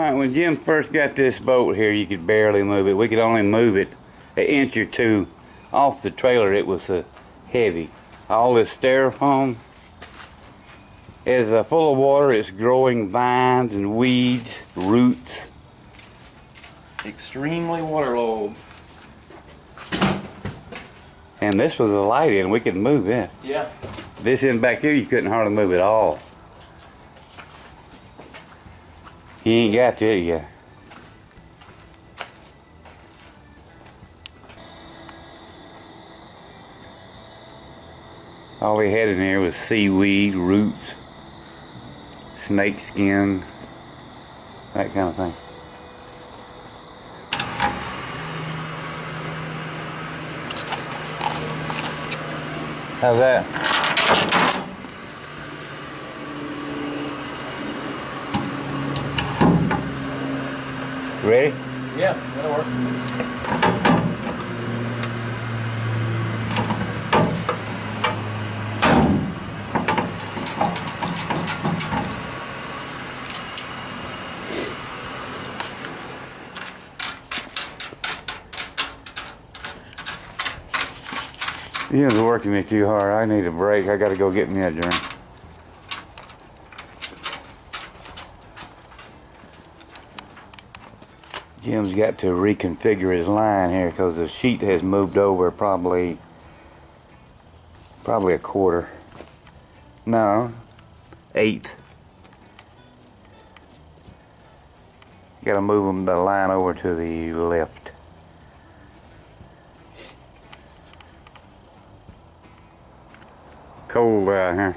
Alright, when Jim first got this boat here, you could barely move it. We could only move it an inch or two off the trailer. It was heavy. All this styrofoam is full of water. It's growing vines and weeds, roots. Extremely waterlogged. And this was a light in. We could move it. Yeah. This end back here, you couldn't hardly move at all. You ain't got to it yet. All we had in here was seaweed, roots, snake skin, that kind of thing. How's that? Ready? Yeah, that'll work. You was working me too hard. I need a break. I gotta go get me a drink. Jim's got to reconfigure his line here because the sheet has moved over probably a quarter. No, eighth. Got to move the line over to the left. Cold out here.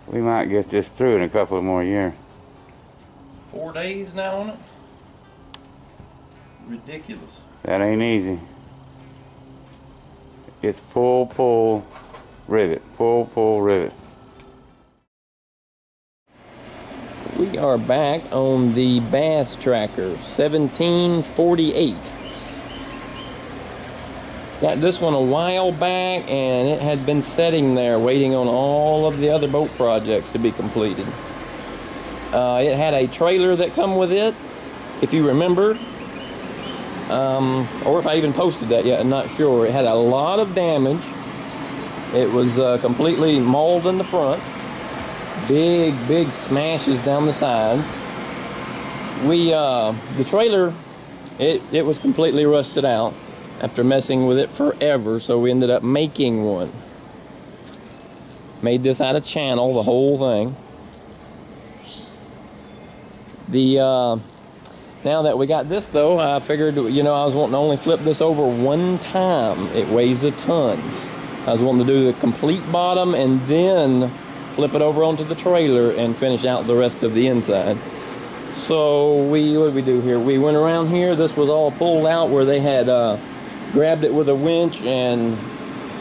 We might get this through in a couple of more years. 4 days now on it? Ridiculous. That ain't easy. It's pull, pull, rivet. Pull, pull, rivet. We are back on the Bass Tracker 1748. Got this one a while back, and it had been sitting there waiting on all of the other boat projects to be completed. It had a trailer that come with it, if you remember, or if I even posted that yet, I'm not sure. It had a lot of damage. It was completely mauled in the front. Big smashes down the sides. The trailer, it was completely rusted out after messing with it forever, so we ended up making one. Made this out of channel, the whole thing. Now that we got this though, I figured, I was wanting to only flip this over one time. It weighs a ton. I was wanting to do the complete bottom and then flip it over onto the trailer and finish out the rest of the inside. So what did we do here? We went around here. This was all pulled out where they had grabbed it with a winch, and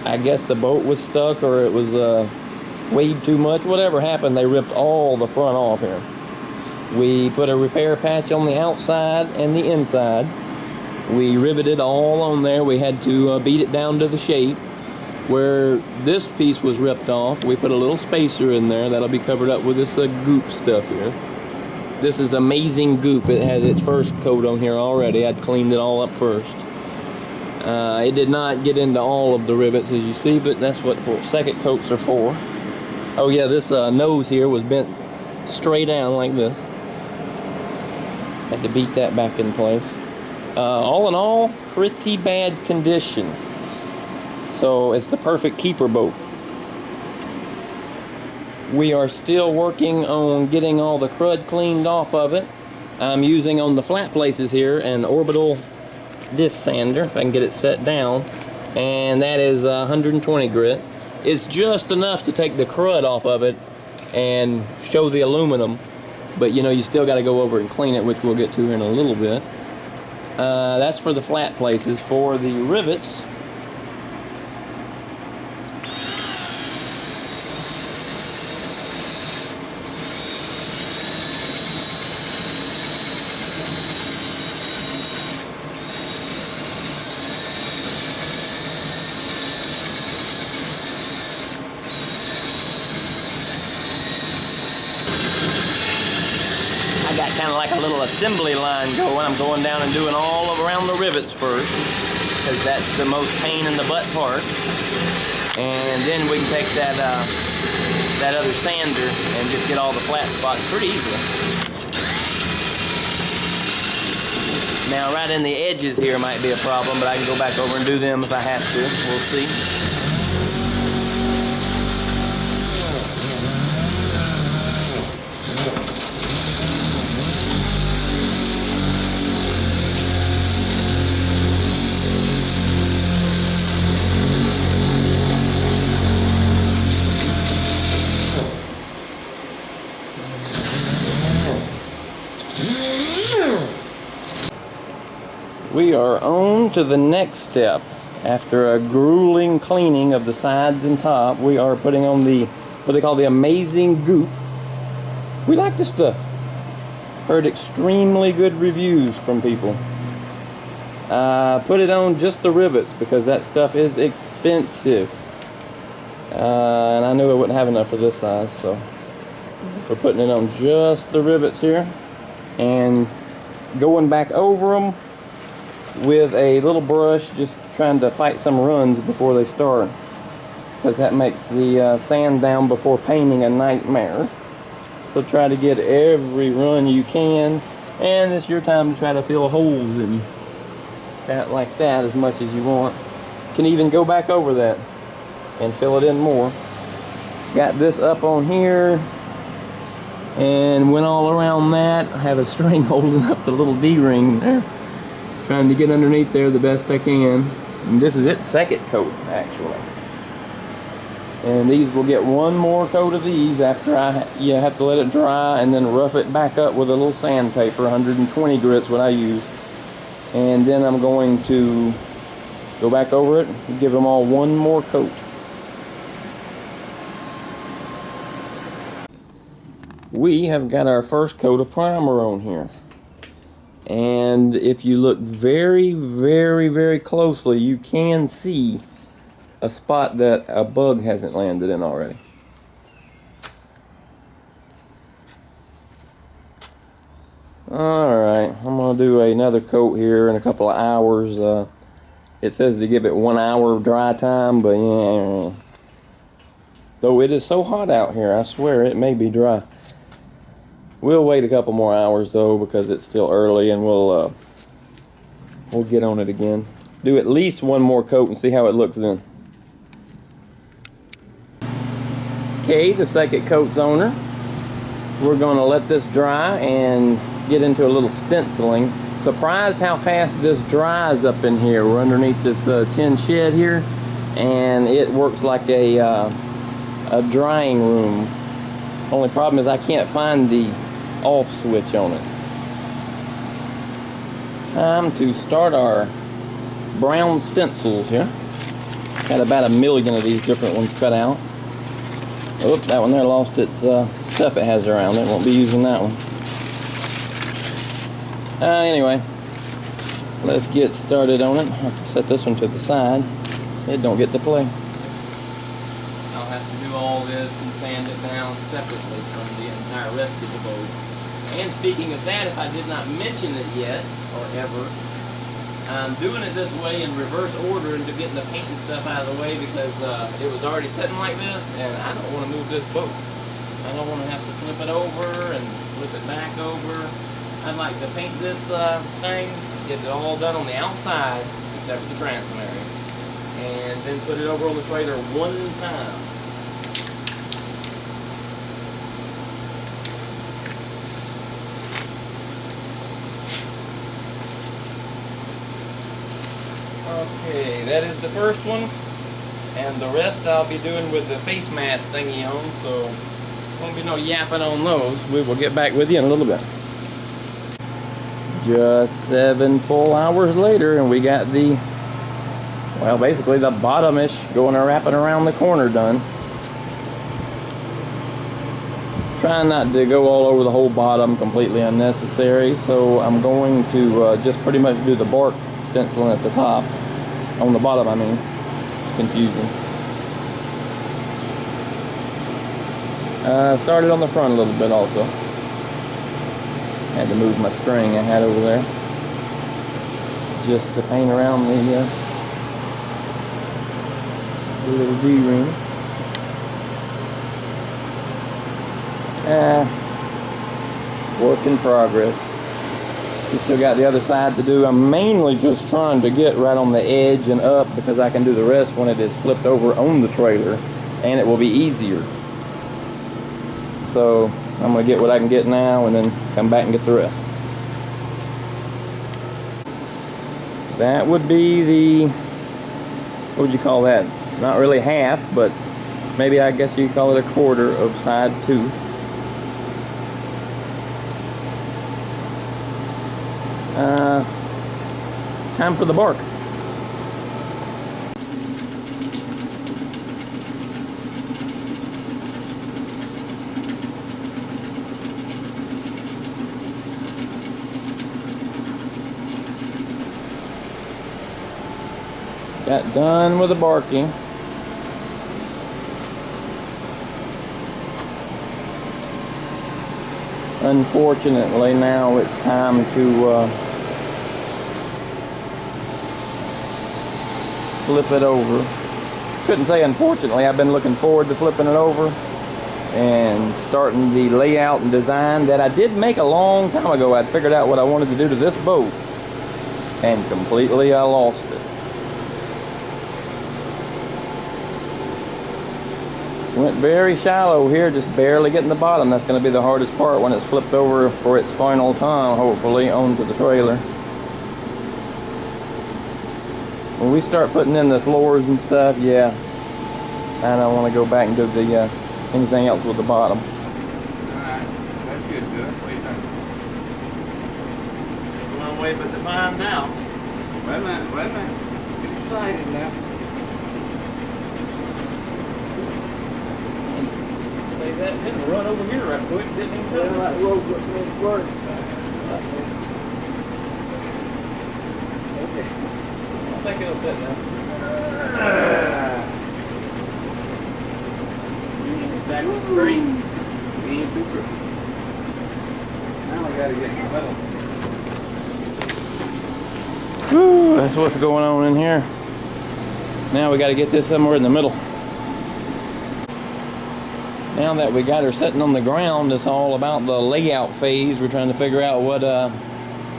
I guess the boat was stuck or it was weighed too much. Whatever happened, they ripped all the front off here. We put a repair patch on the outside and the inside. We riveted all on there. We had to beat it down to the shape. Where this piece was ripped off, we put a little spacer in there that'll be covered up with this goop stuff here. This is amazing goop. It has its first coat on here already. I'd cleaned it all up first. It did not get into all of the rivets as you see, but that's what second coats are for. Oh yeah, this nose here was bent straight down like this. Had to beat that back in place. All in all, pretty bad condition. So it's the perfect keeper boat. We are still working on getting all the crud cleaned off of it. I'm using on the flat places here an orbital disc sander, if I can get it set down, and that is 120 grit. It's just enough to take the crud off of it and show the aluminum, but you still got to go over and clean it, which we'll get to here in a little bit. That's for the flat places. For the rivets, kind of like a little assembly line going. I'm going down and doing all around the rivets first, because that's the most pain in the butt part. And then we can take that that other sander and just get all the flat spots pretty easily. Now right in the edges here might be a problem, but I can go back over and do them if I have to. We'll see. We are on to the next step. After a grueling cleaning of the sides and top, we are putting on the, what they call the Amazing Goop. We like this stuff. Heard extremely good reviews from people. Put it on just the rivets because that stuff is expensive. And I knew I wouldn't have enough for this size, so we're putting it on just the rivets here and going back over them with a little brush, just trying to fight some runs before they start, because that makes the sand down before painting a nightmare. So try to get every run you can, and it's your time to try to fill holes in that like that as much as you want. Can even go back over that and fill it in more. Got this up on here and went all around that. I have a string holding up the little D-ring there, trying to get underneath there the best I can. And this is its second coat, actually. And these will get one more coat of these after you have to let it dry and then rough it back up with a little sandpaper. 120 grit's what I use. And then I'm going to go back over it and give them all one more coat. We have got our first coat of primer on here. And if you look very, very, very closely, you can see a spot that a bug hasn't landed in already. Alright, I'm going to do another coat here in a couple of hours. It says to give it 1 hour of dry time, but yeah. Though it is so hot out here, I swear it may be dry. We'll wait a couple more hours though, because it's still early, and we'll get on it again. Do at least one more coat and see how it looks then. Okay, the second coat's on her. We're going to let this dry and get into a little stenciling. Surprised how fast this dries up in here. We're underneath this tin shed here, and it works like a drying room. Only problem is I can't find the off switch on it. Time to start our brown stencils here. Got about 1 million of these different ones cut out. Oh, that one there lost its stuff it has around it. Won't be using that one. Anyway, let's get started on it. I'll have to set this one to the side. It don't get to play. I'll have to do all this and sand it down separately from the entire rest of the boat. And speaking of that, if I did not mention it yet, or ever, I'm doing it this way in reverse order into getting the paint and stuff out of the way, because it was already sitting like this, and I don't want to move this boat. I don't want to have to flip it over and flip it back over. I'd like to paint this thing, get it all done on the outside, except for the transom area, and then put it over on the trailer one time. Okay, that is the first one, and the rest I'll be doing with the face mask thingy on, so won't be no yapping on those. We will get back with you in a little bit. Just 7 full hours later, and we got the, well, basically the bottom-ish going and wrapping around the corner done. Trying not to go all over the whole bottom, completely unnecessary, so I'm going to just pretty much do the bark stenciling at the top. On the bottom, I mean. It's confusing. Started on the front a little bit also. Had to move my string I had over there just to paint around the little D-ring. Work in progress. We still got the other side to do. I'm mainly just trying to get right on the edge and up because I can do the rest when it is flipped over on the trailer, and it will be easier. So I'm going to get what I can get now and then come back and get the rest. That would be the, what would you call that? Not really half, but maybe I guess you could call it a quarter of side 2. Time for the bark. Got done with the barking. Unfortunately, now it's time to flip it over. Couldn't say unfortunately, I've been looking forward to flipping it over and starting the layout and design that I did make a long time ago. I'd figured out what I wanted to do to this boat, and completely I lost it. Went very shallow here, just barely getting the bottom. That's going to be the hardest part when it's flipped over for its final time, hopefully, onto the trailer. When we start putting in the floors and stuff, yeah, I don't want to go back and do the anything else with the bottom. Alright, that's good, good. What do you think? One way but to find out. Wait a minute, wait a minute. Get excited now. Say that didn't run over here right quick, didn't even tell me. That road was work. Okay. I think it'll sit now. Exactly straight. Now we gotta get in the middle. Whew, that's what's going on in here. Now we gotta get this somewhere in the middle. Now that we got her sitting on the ground, it's all about the layout phase. We're trying to figure out what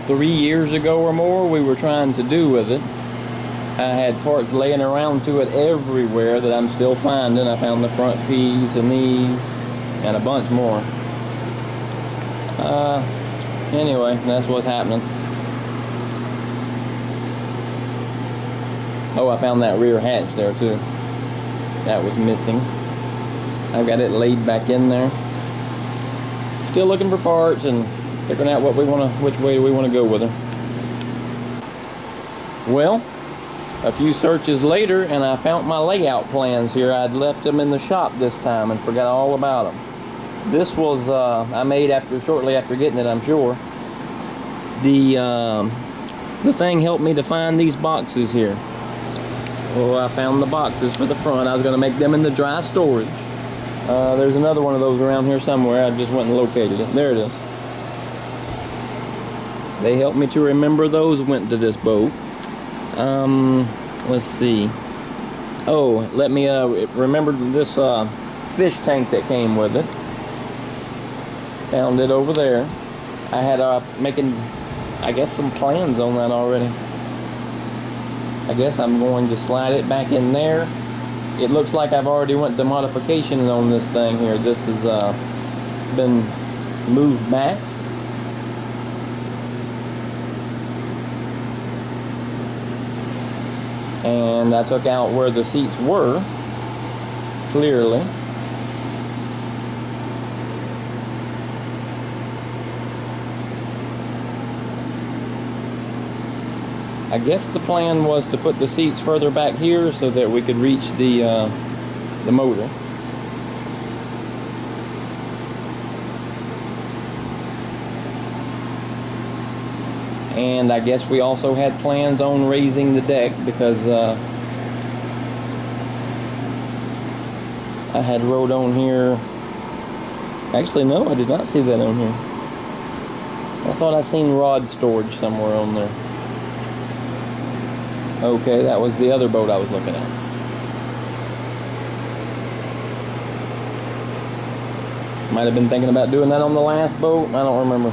3 years ago or more we were trying to do with it. I had parts laying around to it everywhere that I'm still finding. I found the front piece and these and a bunch more. Anyway, that's what's happening. Oh, I found that rear hatch there too. That was missing. I've got it laid back in there. Still looking for parts and figuring out what we want to, which way we want to go with her. Well, a few searches later, and I found my layout plans here. I'd left them in the shop this time and forgot all about them. This was I made shortly after getting it, I'm sure. The thing helped me to find these boxes here. So I found the boxes for the front. I was going to make them in the dry storage. There's another one of those around here somewhere. I just went and located it. There it is. They helped me to remember those went to this boat. Let's see. Oh, let me remember this fish tank that came with it. Found it over there. I had making, I guess, some plans on that already. I guess I'm going to slide it back in there. It looks like I've already went to modification on this thing here. This has been moved back. And I took out where the seats were, clearly. I guess the plan was to put the seats further back here so that we could reach the motor. And I guess we also had plans on raising the deck because I had wrote on here. Actually, no, I did not see that on here. I thought I seen rod storage somewhere on there. Okay, that was the other boat I was looking at. Might have been thinking about doing that on the last boat. I don't remember.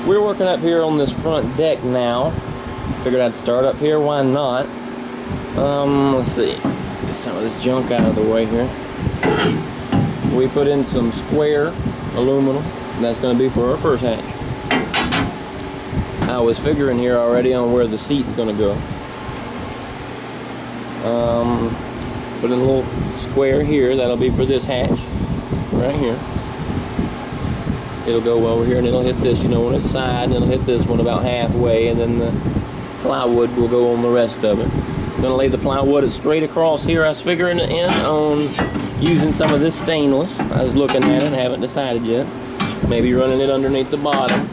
We're working up here on this front deck now. Figured I'd start up here. Why not? Let's see. Get some of this junk out of the way here. We put in some square aluminum. That's going to be for our first hatch. I was figuring here already on where the seat's going to go. Put in a little square here. That'll be for this hatch. Right here. It'll go over here and it'll hit this, you know, on its side, and it'll hit this one about halfway, and then the plywood will go on the rest of it. I'm gonna lay the plywood straight across here. I was figuring in on using some of this stainless. I was looking at it, haven't decided yet. Maybe running it underneath the bottom,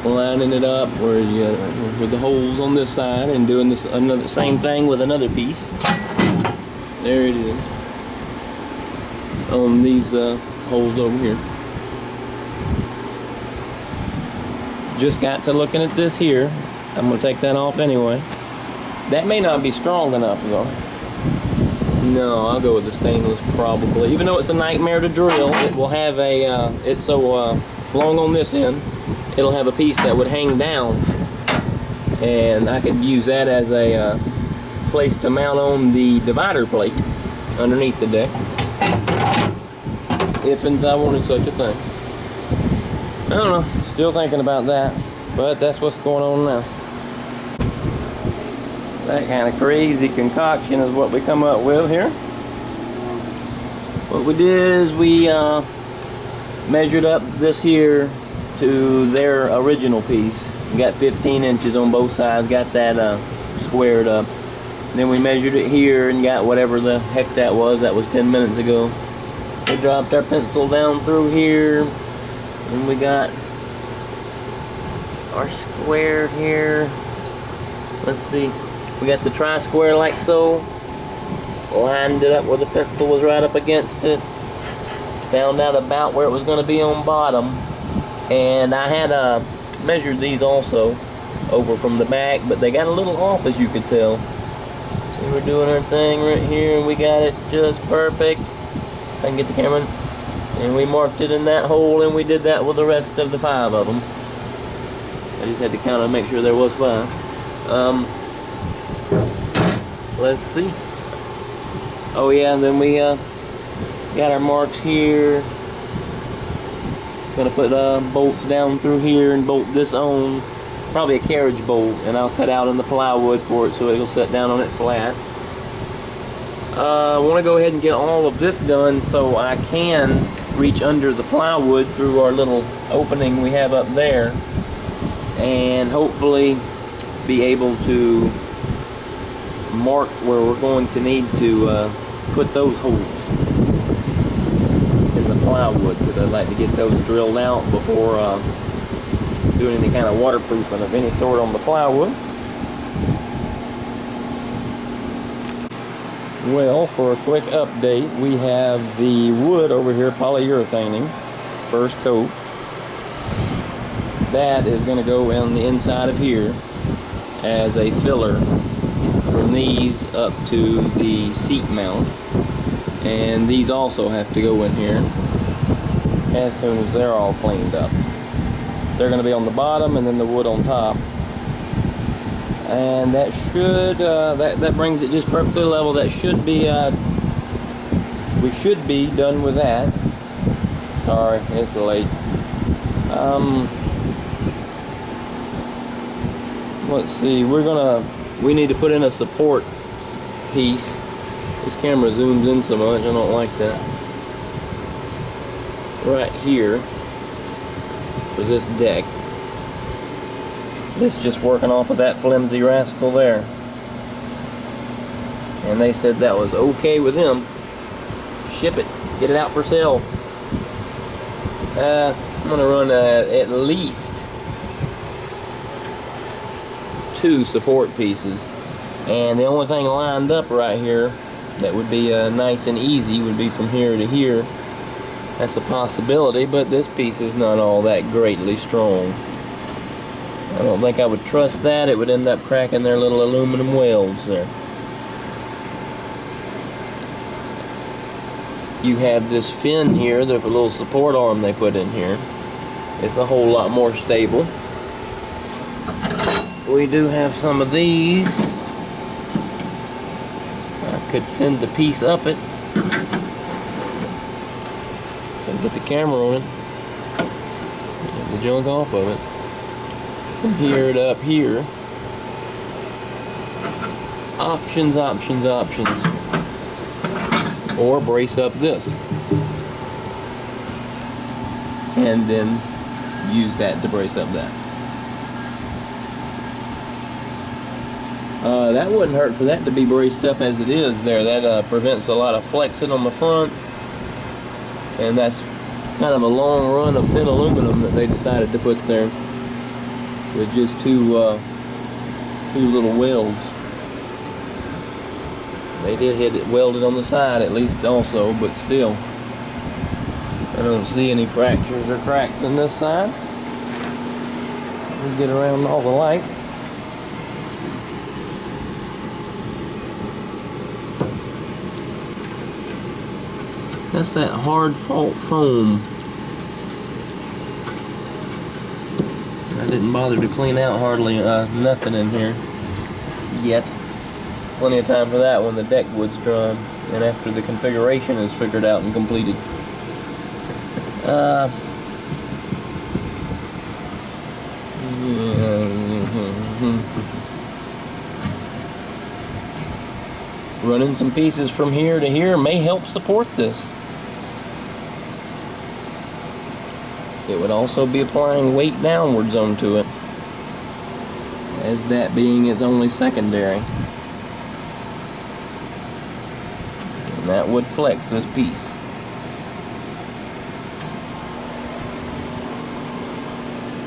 lining it up where with the holes on this side, and doing this another same thing with another piece. There it is. On these holes over here. Just got to looking at this here. I'm going to take that off anyway. That may not be strong enough though. No, I'll go with the stainless probably. Even though it's a nightmare to drill, it will have a, it's so long on this end, it'll have a piece that would hang down. And I could use that as a place to mount on the divider plate underneath the deck. If and I wanted such a thing. I don't know, still thinking about that, but that's what's going on now. That kind of crazy concoction is what we come up with here. What we did is we measured up this here to their original piece. We got 15 inches on both sides, got that squared up. Then we measured it here and got whatever the heck that was 10 minutes ago. We dropped our pencil down through here, and we got our square here. Let's see, we got the tri-square like so, lined it up where the pencil was right up against it, found out about where it was going to be on bottom, and I had measured these also over from the back, but they got a little off, as you could tell. We were doing our thing right here, and we got it just perfect. I can get the camera, and we marked it in that hole, and we did that with the rest of the 5 of them. I just had to count and make sure there was 5. Let's see. Oh yeah, and then we got our marks here. Gonna put bolts down through here and bolt this on. Probably a carriage bolt, and I'll cut out in the plywood for it so it'll set down on it flat. I want to go ahead and get all of this done so I can reach under the plywood through our little opening we have up there, and hopefully be able to mark where we're going to need to put those holes in the plywood, because I'd like to get those drilled out before doing any kind of waterproofing of any sort on the plywood. Well, for a quick update, we have the wood over here polyurethaning, first coat. That is going to go on the inside of here as a filler from these up to the seat mount. And these also have to go in here as soon as they're all cleaned up. They're going to be on the bottom and then the wood on top. And that should, that brings it just perfectly level. That should be, we should be done with that. Sorry, it's late. Let's see, we need to put in a support piece. This camera zooms in so much, I don't like that. Right here, for this deck. It's just working off of that flimsy rascal there. And they said that was okay with them. Ship it. Get it out for sale. I'm going to run at least 2 support pieces. And the only thing lined up right here that would be nice and easy would be from here to here. That's a possibility, but this piece is not all that greatly strong. I don't think I would trust that. It would end up cracking their little aluminum welds there. You have this fin here, the little support arm they put in here. It's a whole lot more stable. We do have some of these. I could send the piece up it and get the camera on it. Get the junk off of it. From here to up here. Options, options, options. Or brace up this. And then use that to brace up that. That wouldn't hurt for that to be braced up as it is there. That prevents a lot of flexing on the front. And that's kind of a long run of thin aluminum that they decided to put there with just two little welds. They did hit it welded on the side at least also, but still. I don't see any fractures or cracks in this side. We get around all the lights. That's that hard fault foam. I didn't bother to clean out hardly nothing in here yet. Plenty of time for that when the deck wood's dry and after the configuration is figured out and completed. Running some pieces from here to here may help support this. It would also be applying weight downwards onto it, as that being its only secondary. And that would flex this piece.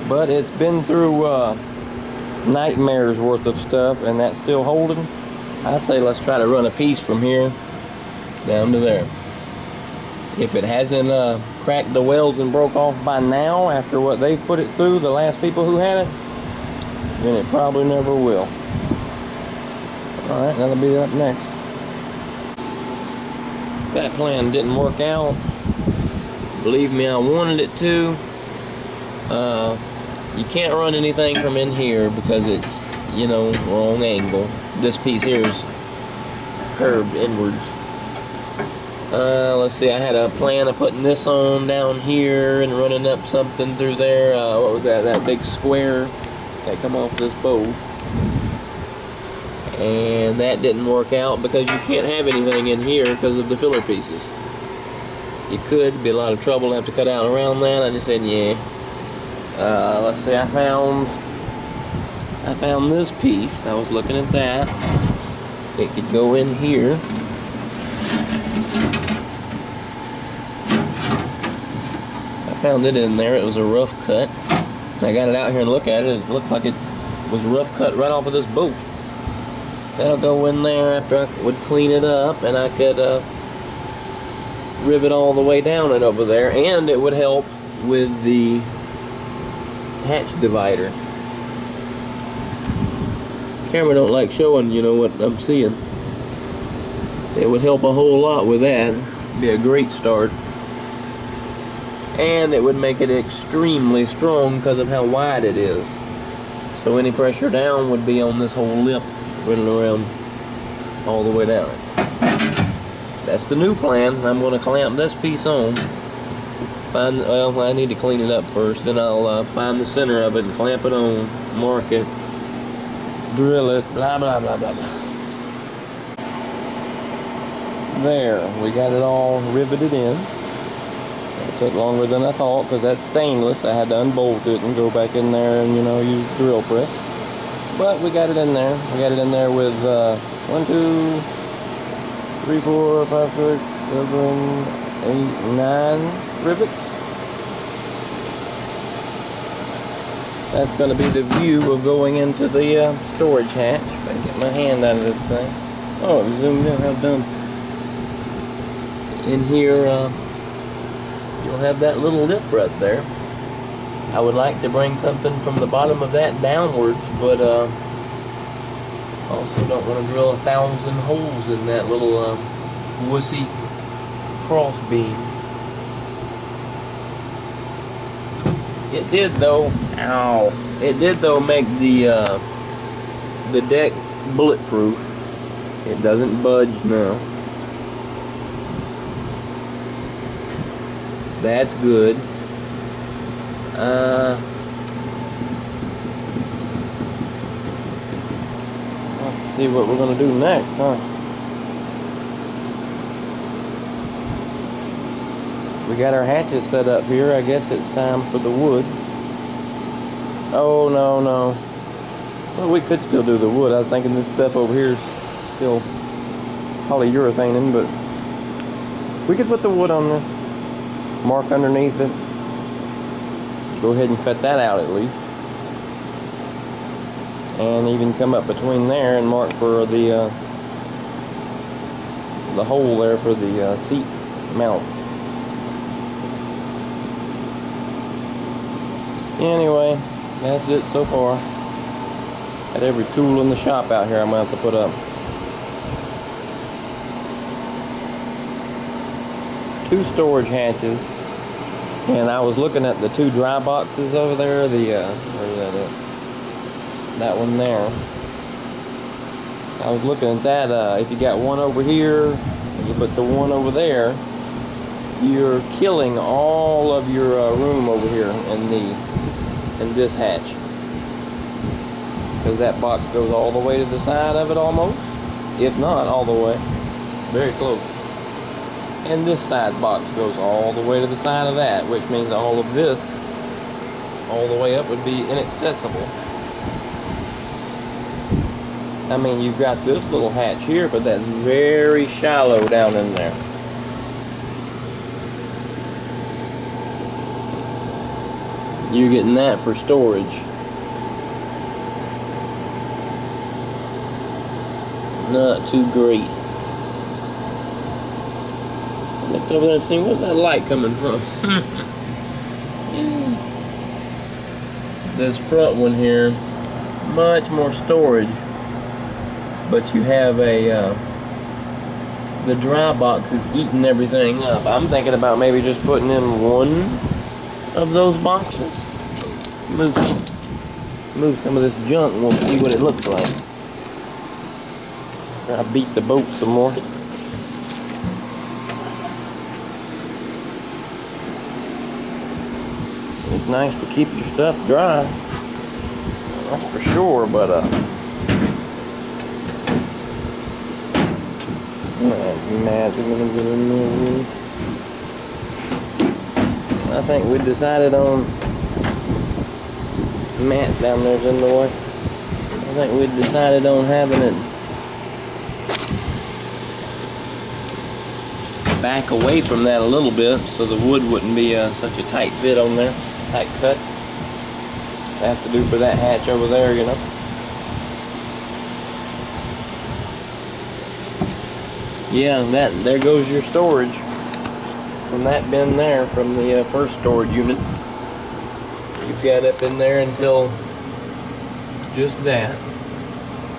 But it's been through nightmares worth of stuff and that's still holding. I say let's try to run a piece from here down to there. If it hasn't cracked the welds and broke off by now after what they've put it through, the last people who had it, then it probably never will. Alright, that'll be up next. That plan didn't work out. Believe me, I wanted it to. You can't run anything from in here because it's, you know, wrong angle. This piece here is curved inwards. Let's see, I had a plan of putting this on down here and running up something through there. What was that? That big square that come off this bolt. And that didn't work out because you can't have anything in here because of the filler pieces. You could, be a lot of trouble to have to cut out around that. I just said, yeah. Let's see, I found this piece. I was looking at that. It could go in here. I found it in there. It was a rough cut. I got it out here and look at it. It looked like it was rough cut right off of this bolt. That'll go in there after I would clean it up, and I could rivet all the way down and over there, and it would help with the hatch divider. Camera don't like showing, you know, what I'm seeing. It would help a whole lot with that. Be a great start. And it would make it extremely strong because of how wide it is. So any pressure down would be on this whole lip running around all the way down. That's the new plan. I'm going to clamp this piece on. Well, I need to clean it up first. Then I'll find the center of it and clamp it on, mark it, drill it, blah, blah, blah, blah, blah. There, we got it all riveted in. It took longer than I thought because that's stainless. I had to unbolt it and go back in there and, you know, use the drill press. But we got it in there. We got it in there with 1, 2, 3, 4, 5, 6, 7, 8, 9 rivets. That's going to be the view of going into the storage hatch. If I can get my hand out of this thing. Oh, it zoomed in. How done. In here, you'll have that little lip right there. I would like to bring something from the bottom of that downwards, but also don't want to drill 1,000 holes in that little wussy cross beam. It did though, it did though make the deck bulletproof. It doesn't budge now. That's good. Let's see what we're gonna do next, huh? We got our hatches set up here. I guess it's time for the wood. Oh, no. Well, we could still do the wood. I was thinking this stuff over here is still polyurethaning, but we could put the wood on there. Mark underneath it. Go ahead and cut that out at least. And even come up between there and mark for the hole there for the seat mount. Anyway, that's it so far. Got every tool in the shop out here I'm going to have to put up. 2 storage hatches. And I was looking at the 2 dry boxes over there. Where's that at? That one there. I was looking at that. If you got one over here, and you put the one over there, you're killing all of your room over here in this hatch, because that box goes all the way to the side of it almost, if not all the way, very close. And this side box goes all the way to the side of that, which means all of this all the way up would be inaccessible. I mean, you've got this little hatch here, but that's very shallow down in there. You're getting that for storage. Not too great. Look over there and see, where's that light coming from? This front one here, much more storage, but you have the dry box is eating everything up. I'm thinking about maybe just putting in one of those boxes. Move some of this junk and we'll see what it looks like. I beat the boat some more. It's nice to keep your stuff dry, that's for sure, but I think we decided on Matt down there's in the way. I think we decided on having it back away from that a little bit so the wood wouldn't be such a tight fit on there, tight cut. I have to do for that hatch over there, you know. Yeah, there goes your storage from that bin there, from the first storage unit. You've got up in there until just that.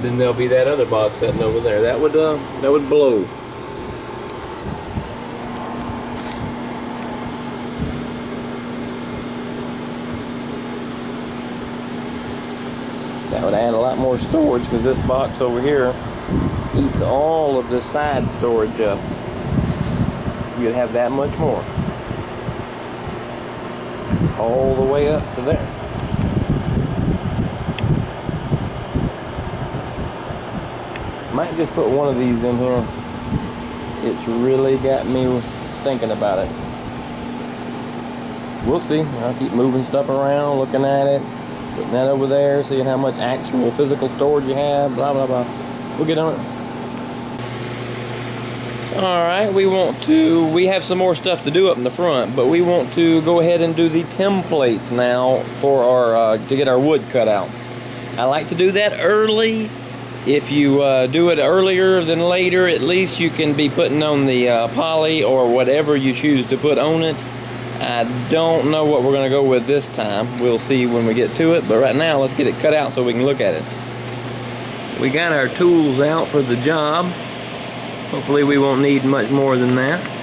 Then there'll be that other box sitting over there. That would blow. That would add a lot more storage, because this box over here eats all of the side storage up. You'd have that much more. All the way up to there. Might just put one of these in here. It's really got me thinking about it. We'll see. I'll keep moving stuff around, looking at it, putting that over there, seeing how much actual physical storage you have, blah, blah, blah. We'll get on it. Alright, we have some more stuff to do up in the front, but we want to go ahead and do the templates now for our, to get our wood cut out. I like to do that early. If you do it earlier than later, at least you can be putting on the poly or whatever you choose to put on it I don't know what we're going to go with this time. We'll see when we get to it, but right now let's get it cut out so we can look at it. We got our tools out for the job. Hopefully we won't need much more than that.